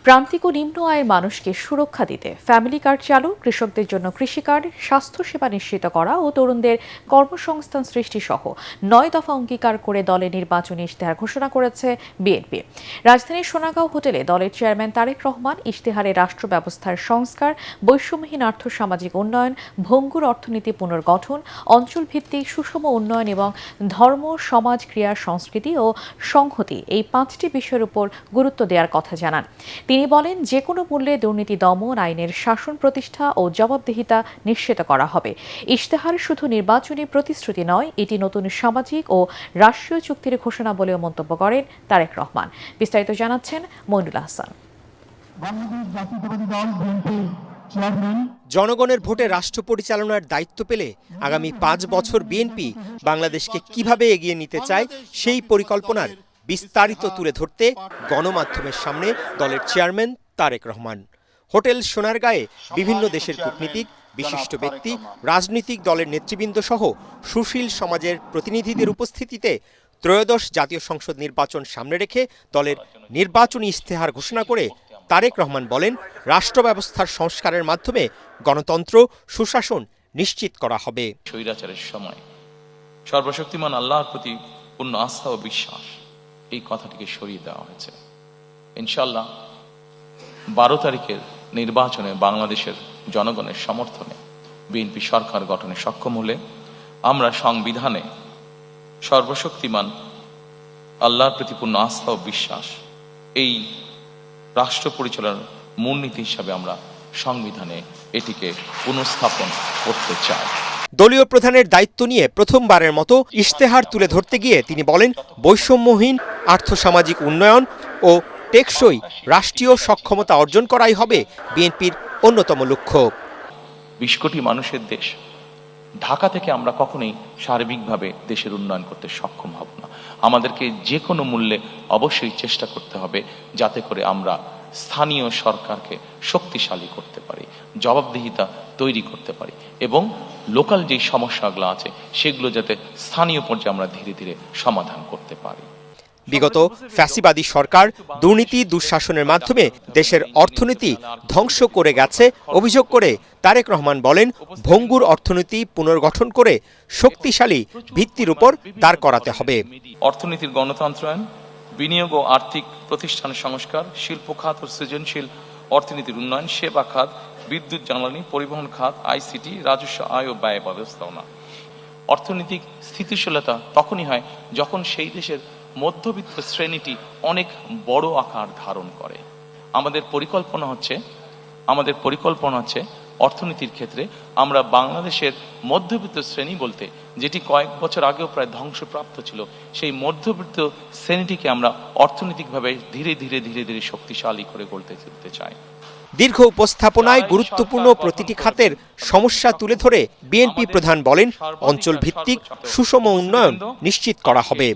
প্রান্তিক ও নিম্ন আয়ের মানুষকে সুরক্ষা দিতে ফ্যামিলি কার্ড চালু, কৃষকদের জন্য কৃষি কার্ড, স্বাস্থ্যসেবা নিশ্চিত করা ও তরুণদের কর্মসংস্থান সৃষ্টি সহ 9 দফা অঙ্গীকার করে দলের নির্বাচনী ইশতেহার ঘোষণা করেছে বিএনপি। রাজধানীর সোনাগাঁও হোটেলে দলের চেয়ারম্যান তারেক রহমান ইশতেহারে রাষ্ট্র ব্যবস্থার সংস্কার, বৈষম্যহীন আর্থসামাজিক উন্নয়ন, ভঙ্গুর অর্থনীতি পুনর্গঠন, অঞ্চলভিত্তিক সুষম উন্নয়ন এবং ধর্ম, সমাজ, ক্রিয়া, সংস্কৃতি ও সংহতি এই 5টি বিষয়ের উপর গুরুত্ব দেওয়ার কথা জানান। তিনি বলেন, যে কোনো মূল্যে দুর্নীতি দমন, আইনের শাসন প্রতিষ্ঠা ও জবাবদিহিতা নিশ্চিত করা হবে। ইশতেহার শুধু নির্বাচনী প্রতিশ্রুতি নয়, এটি নতুন সামাজিক ও রাষ্ট্রীয় চুক্তির ঘোষণা বলেও মন্তব্য করেন তারেক রহমান। বিস্তারিত জানাচ্ছেন মইনুল আহসান। জনগণের ভোটে রাষ্ট্র পরিচালনার দায়িত্ব পেলে আগামী 5 বছর বিএনপি বাংলাদেশকে কিভাবে এগিয়ে নিতে চায় সেই পরিকল্পনার বিস্তারিত তুলে ধরতে গণমাধ্যমের সামনে দলের চেয়ারম্যান তারেক রহমান। হোটেল সোনারগাঁয়ে বিভিন্ন দেশের কূটনীতিক, বিশিষ্ট ব্যক্তি, রাজনৈতিক দলের নেতৃবৃন্দ সহ সুশীল সমাজের প্রতিনিধিদের উপস্থিতিতে ত্রয়োদশ জাতীয় সংসদ নির্বাচন সামনে রেখে দলের নির্বাচনী ইশতেহার ঘোষণা করে তারেক রহমান বলেন, রাষ্ট্র ব্যবস্থার সংস্কারের মাধ্যমে গণতন্ত্র, সুশাসন নিশ্চিত করা হবে। স্বৈরাচারের সময় সর্বশক্তিমান আল্লাহর প্রতি পূর্ণ আস্থা ও বিশ্বাস, এই কথাটিকে সরিয়ে দেওয়া হয়েছে। ইনশাআল্লাহ 12 তারিখের নির্বাচনে বাংলাদেশের জনগণের সমর্থনে বিএনপি সরকার গঠনে সক্ষম হলে আমরা সংবিধানে সর্বশক্তিমান আল্লাহর প্রতি পূর্ণ আস্থা ও বিশ্বাস এই রাষ্ট্র পরিচালনার মূলনীতি হিসাবে আমরা সংবিধানে এটিকে পুনঃস্থাপন করতে চাই। দলীয় প্রধানের দায়িত্ব নিয়ে প্রথমবারের মতো ইশতেহার তুলে ধরতে গিয়ে তিনি বলেন, বৈষম্যহীন আর্থসামাজিক উন্নয়ন ও টেকসই রাষ্ট্রীয় সক্ষমতা অর্জন করাই হবে বিএনপির অন্যতম লক্ষ্য। 20 কোটি মানুষের দেশ ঢাকা থেকে আমরা কখনোই সার্বিকভাবে দেশের উন্নয়ন করতে সক্ষম হব না। আমাদেরকে যে কোনো মূল্যে অবশ্যই চেষ্টা করতে হবে যাতে করে আমরা স্থানীয় সরকারকে শক্তিশালী করতে পারি, জবাবদিহিতা তৈরি করতে পারি এবং লোকাল যে সমস্যাগুলো আছে সেগুলো যাতে স্থানীয় পর্যায়ে আমরা ধীরে ধীরে সমাধান করতে পারি। বিগত ফ্যাসিবাদী সরকার দুর্নীতি, দুঃশাসনের মাধ্যমে দেশের অর্থনীতি ধ্বংস করে গেছে অভিযোগ করে তারেক রহমান বলেন, ভঙ্গুর অর্থনীতি পুনর্গঠন করে শক্তিশালী ভিত্তির উপর দাঁড় করাতে হবে। অর্থনীতির গণতন্ত্রায়ন, বিনিয়োগ ও আর্থিক প্রতিষ্ঠান সংস্কার, শিল্প খাত ও সৃজনশীল অর্থনীতির উন্নয়ন, সেবা খাত, বিদ্যুৎ, জ্বালানি, পরিবহন খাত, আইসিটি, রাজস্ব আয় ও ব্যয় ব্যবস্থাপনা। অর্থনৈতিক স্থিতিশীলতা তখনই হয় যখন সেই দেশের মধ্যবিত্ত শ্রেণীটি অনেক বড় আকার ধারণ করে। আমাদের পরিকল্পনা হচ্ছে অর্থনীতির ক্ষেত্রে আমরা বাংলাদেশের মধ্যবিত্ত শ্রেণী বলতে যেটি কয়েক বছর আগেও প্রায় ধ্বংসপ্রাপ্ত ছিল, সেই মধ্যবিত্ত শ্রেণীটিকে আমরা অর্থনৈতিকভাবে ধীরে ধীরে শক্তিশালী করে গড়তে তুলতে চাই। দীর্ঘ উপস্থাপনায় গুরুত্বপূর্ণ প্রতিটি খাতের সমস্যা তুলে ধরে বিএনপি প্রধান বলেন, অঞ্চল ভিত্তিক সুষম উন্নয়ন নিশ্চিত করা হবে।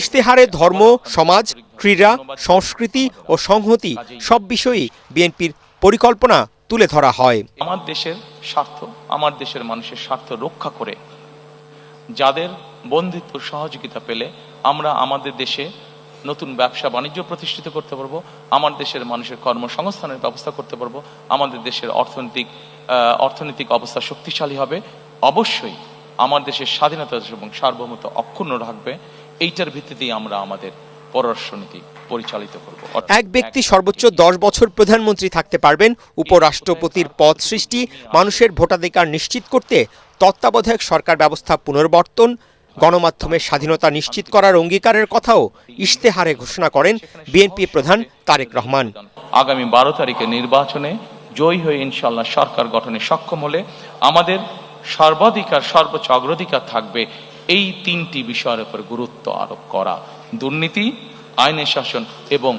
ইশতেহারে ধর্ম, সমাজ, ক্রীড়া, সংস্কৃতি ও সংহতি সব বিষয়ই বিএনপির পরিকল্পনা তুলে ধরা হয়। আমার দেশের স্বার্থ, আমার দেশের মানুষের স্বার্থ রক্ষা করে যাদের বন্ধুত্ব সহযোগিতা পেলে আমরা আমাদের দেশে নতুন ব্যবসা বাণিজ্য প্রতিষ্ঠিত করতে পারবো, আমার দেশের মানুষের কর্মসংস্থানের ব্যবস্থা করতে পারবো, আমাদের দেশের অর্থনৈতিক অবস্থা শক্তিশালী হবে। অবশ্যই আমার দেশের স্বাধীনতা এবং সার্বভৌমত্ব অক্ষুণ্ণ রাখবে। এইটার ভিত্তিতেই আমরা আমাদের পররাষ্ট্রনীতি পরিচালিত করব। এক ব্যক্তি সর্বোচ্চ 10 বছর প্রধানমন্ত্রী থাকতে পারবেন। উপরাষ্ট্রপতির পদ সৃষ্টি, মানুষের ভোটাধিকার নিশ্চিত করতে তত্ত্বাবধায়ক সরকার ব্যবস্থা পুনর্বর্তন, গণমাধ্যমের স্বাধীনতা নিশ্চিত করার অঙ্গীকারের কথাও ইশতেহারে ঘোষণা করেন বিএনপি প্রধান তারেক রহমান। আগামী 12 তারিখে নির্বাচনে জয়ী হয়ে ইনশাআল্লাহ সরকার গঠনে সক্ষম হলে আমাদের সর্বোচ্চ অগ্রাধিকার থাকবে এই 3টি বিষয়ের উপর গুরুত্ব আরোপ করা: দুর্নীতি, আইনের শাসন এবং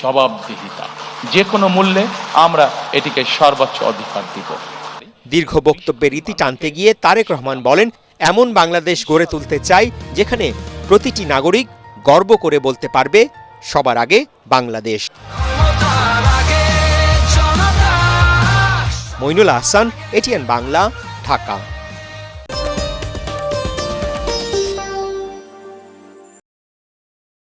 জবাবদিহিতা। যে কোনো মূল্যে আমরা এটিকে সর্বোচ্চ অধিকার দিব। দীর্ঘ বক্তব্যের ইতি টানতে গিয়ে তারেক রহমান বলেন, এমন বাংলাদেশ গড়ে তুলতে চাই যেখানে প্রতিটি নাগরিক গর্ব করে বলতে পারবে, সবার আগে বাংলাদেশ। মইনুল আহসান, এটিএন বাংলা, ঢাকা।